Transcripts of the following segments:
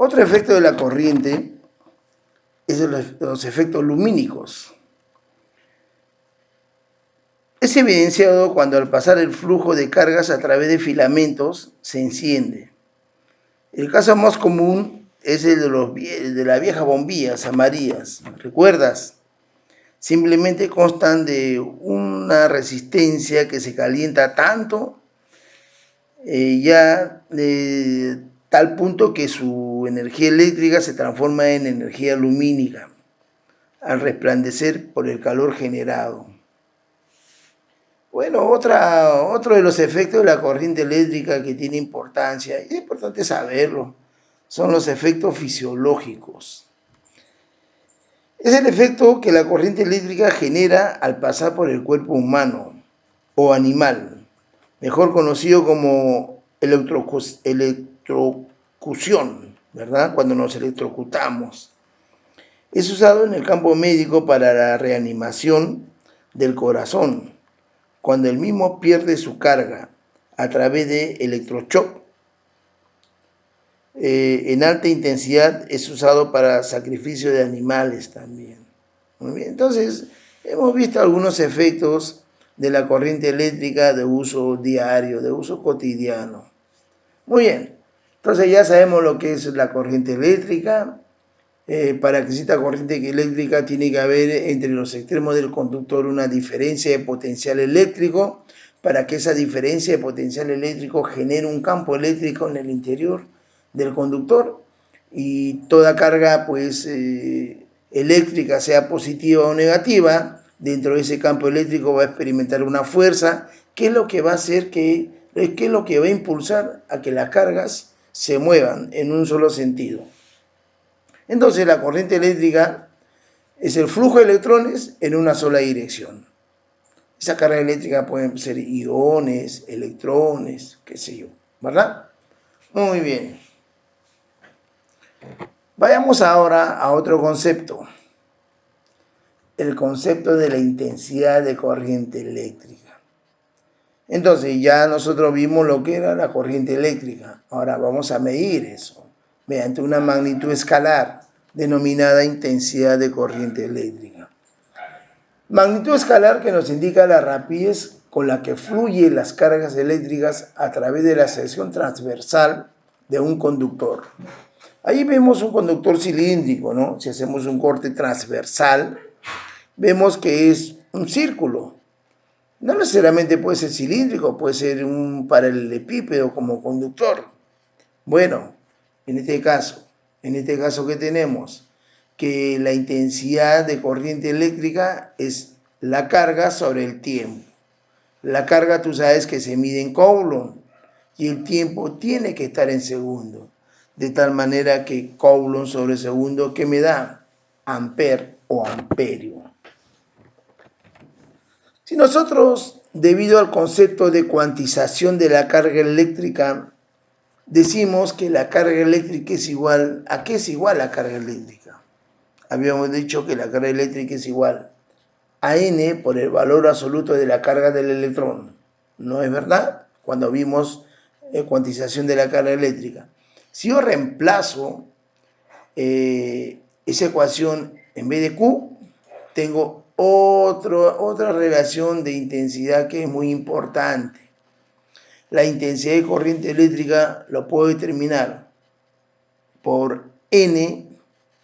Otro efecto de la corriente es los efectos lumínicos. Es evidenciado cuando al pasar el flujo de cargas a través de filamentos se enciende. El caso más común es el de las viejas bombillas amarillas. ¿Recuerdas? Simplemente constan de una resistencia que se calienta tanto, ya de tal punto que su energía eléctrica se transforma en energía lumínica al resplandecer por el calor generado. Bueno, otro de los efectos de la corriente eléctrica que tiene importancia, y es importante saberlo, son los efectos fisiológicos. Es el efecto que la corriente eléctrica genera al pasar por el cuerpo humano o animal, mejor conocido como electrocución, ¿verdad? Cuando nos electrocutamos. Es usado en el campo médico para la reanimación del corazón, cuando el mismo pierde su carga a través de electroshock. En alta intensidad es usado para sacrificio de animales también. Muy bien, entonces hemos visto algunos efectos de la corriente eléctrica de uso diario, de uso cotidiano. Muy bien, entonces ya sabemos lo que es la corriente eléctrica. Para que exista corriente eléctrica tiene que haber entre los extremos del conductor una diferencia de potencial eléctrico, para que esa diferencia de potencial eléctrico genere un campo eléctrico en el interior del conductor y toda carga pues eléctrica, sea positiva o negativa, dentro de ese campo eléctrico va a experimentar una fuerza que es lo que va a hacer que es lo que va a impulsar a que las cargas se muevan en un solo sentido. Entonces la corriente eléctrica es el flujo de electrones en una sola dirección. Esa carga eléctrica pueden ser iones, electrones, qué sé yo, ¿verdad? Muy bien. Vayamos ahora a otro concepto. El concepto de la intensidad de corriente eléctrica. Entonces ya nosotros vimos lo que era la corriente eléctrica. Ahora vamos a medir eso mediante una magnitud escalar denominada intensidad de corriente eléctrica. Magnitud escalar que nos indica la rapidez con la que fluyen las cargas eléctricas a través de la sección transversal de un conductor. Ahí vemos un conductor cilíndrico, ¿no? Si hacemos un corte transversal, vemos que es un círculo. No necesariamente puede ser cilíndrico, puede ser un paralelepípedo como conductor. Bueno, en este caso, ¿qué tenemos? Que la intensidad de corriente eléctrica es la carga sobre el tiempo. La carga tú sabes que se mide en Coulomb y el tiempo tiene que estar en segundo. De tal manera que Coulomb sobre segundo, ¿qué me da? Amper o amperio. Si nosotros, debido al concepto de cuantización de la carga eléctrica, decimos que la carga eléctrica es igual, ¿a qué es igual la carga eléctrica? Habíamos dicho que la carga eléctrica es igual a N por el valor absoluto de la carga del electrón. ¿No es verdad? Cuando vimos cuantización de la carga eléctrica. Si yo reemplazo esa ecuación en vez de Q, tengo otra relación de intensidad que es muy importante. La intensidad de corriente eléctrica lo puedo determinar por N,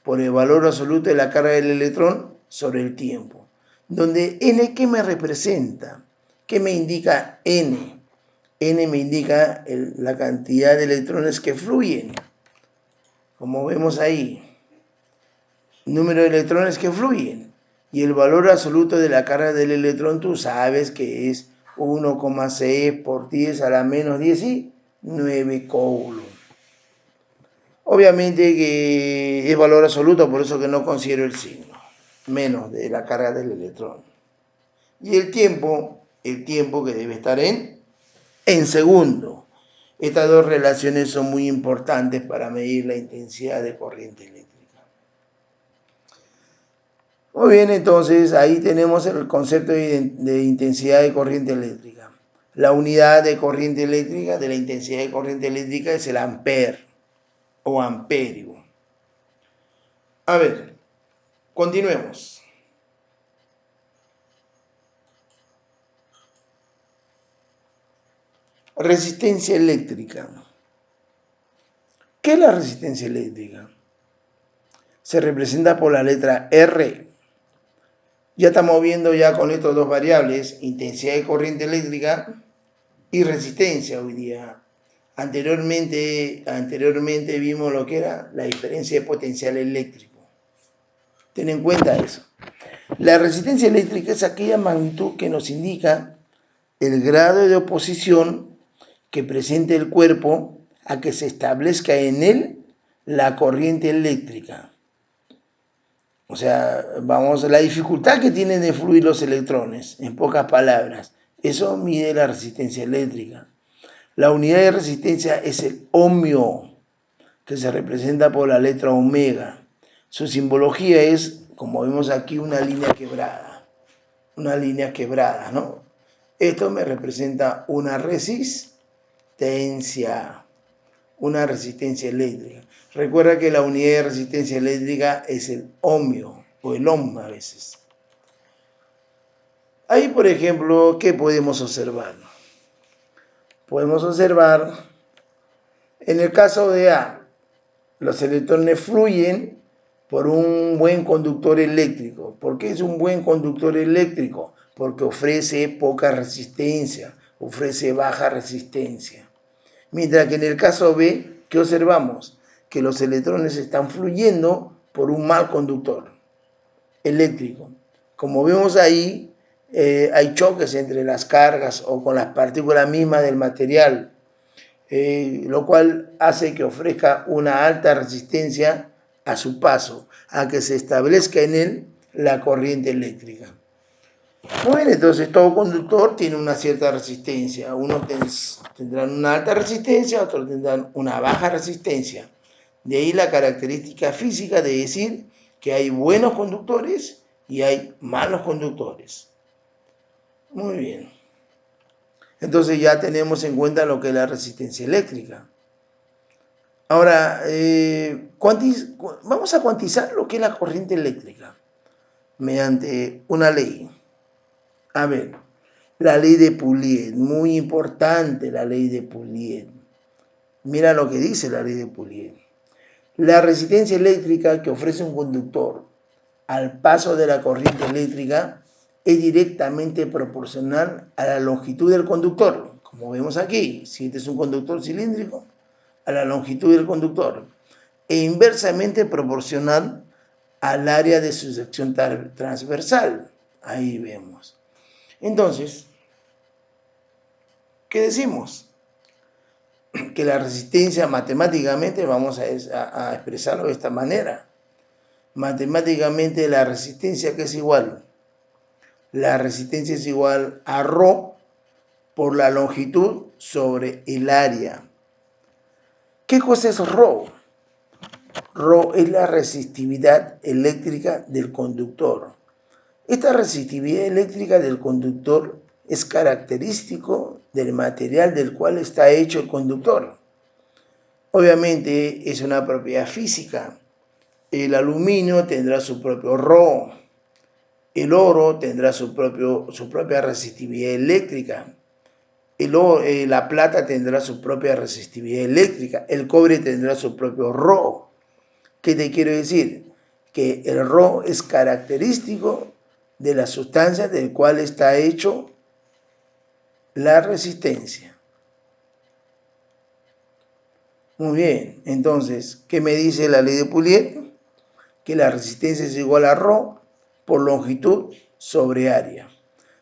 por el valor absoluto de la carga del electrón sobre el tiempo. Donde N, ¿qué me representa? ¿Qué me indica N? N me indica la cantidad de electrones que fluyen. Como vemos ahí, número de electrones que fluyen. Y el valor absoluto de la carga del electrón, tú sabes que es 1,6 por 10 a la menos 19 Coulomb. Obviamente que es valor absoluto, por eso que no considero el signo, menos de la carga del electrón. Y el tiempo que debe estar en segundo. Estas dos relaciones son muy importantes para medir la intensidad de corriente eléctrica. Muy bien, entonces ahí tenemos el concepto de intensidad de corriente eléctrica. La unidad de corriente eléctrica, de la intensidad de corriente eléctrica, es el ampere. o amperio. A ver, continuemos. Resistencia eléctrica. ¿Qué es la resistencia eléctrica? Se representa por la letra R. Ya estamos viendo ya con estas dos variables, intensidad de corriente eléctrica y resistencia hoy día. Anteriormente vimos lo que era la diferencia de potencial eléctrico. Ten en cuenta eso. La resistencia eléctrica es aquella magnitud que nos indica el grado de oposición que presente el cuerpo a que se establezca en él la corriente eléctrica. O sea, la dificultad que tienen de fluir los electrones, en pocas palabras, eso mide la resistencia eléctrica. La unidad de resistencia es el ohmio, que se representa por la letra omega. Su simbología es, como vemos aquí, una línea quebrada. Una línea quebrada, ¿no? Esto me representa una resistencia eléctrica. Recuerda que la unidad de resistencia eléctrica es el ohmio o el ohm a veces. Ahí, por ejemplo, ¿qué podemos observar? Podemos observar, en el caso de A, los electrones fluyen por un buen conductor eléctrico. ¿Por qué es un buen conductor eléctrico? Porque ofrece poca resistencia, ofrece baja resistencia. Mientras que en el caso B, ¿qué observamos? Que los electrones están fluyendo por un mal conductor eléctrico. Como vemos ahí, hay choques entre las cargas o con las partículas mismas del material, lo cual hace que ofrezca una alta resistencia a su paso, a que se establezca en él la corriente eléctrica. Muy bien, entonces todo conductor tiene una cierta resistencia. Unos tendrán una alta resistencia, otros tendrán una baja resistencia. De ahí la característica física de decir que hay buenos conductores y hay malos conductores. Muy bien. Entonces ya tenemos en cuenta lo que es la resistencia eléctrica. Ahora, vamos a cuantizar lo que es la corriente eléctrica mediante una ley. A ver, la ley de Pouliot, muy importante la ley de Pouliot. Mira lo que dice la ley de Pouliot. La resistencia eléctrica que ofrece un conductor al paso de la corriente eléctrica es directamente proporcional a la longitud del conductor. Como vemos aquí, si este es un conductor cilíndrico, a la longitud del conductor, e inversamente proporcional al área de su sección transversal. Ahí vemos. Entonces, ¿qué decimos? Que la resistencia matemáticamente, vamos a expresarlo de esta manera. Matemáticamente la resistencia, ¿qué es igual? La resistencia es igual a ρ por la longitud sobre el área. ¿Qué cosa es ρ? ρ es la resistividad eléctrica del conductor. Esta resistividad eléctrica del conductor es característico del material del cual está hecho el conductor. Obviamente es una propiedad física. El aluminio tendrá su propio ρ, el oro tendrá su propia resistividad eléctrica, la plata tendrá su propia resistividad eléctrica, el cobre tendrá su propio ρ. ¿Qué te quiero decir? Que el ρ es característico de la sustancia del cual está hecho la resistencia. Muy bien, entonces, ¿qué me dice la ley de Pouliot? Que la resistencia es igual a ρ por longitud sobre área.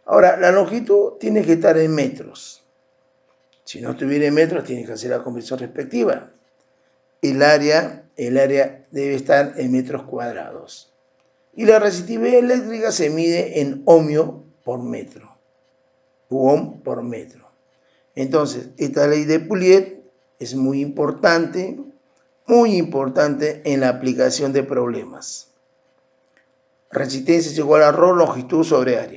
Ahora, la longitud tiene que estar en metros. Si no estuviera en metros, tiene que hacer la conversión respectiva. El área debe estar en metros cuadrados. Y la resistividad eléctrica se mide en ohmio por metro. Ohm por metro. Entonces, esta ley de Pouliot es muy importante en la aplicación de problemas. Resistencia es igual a ρ longitud sobre área.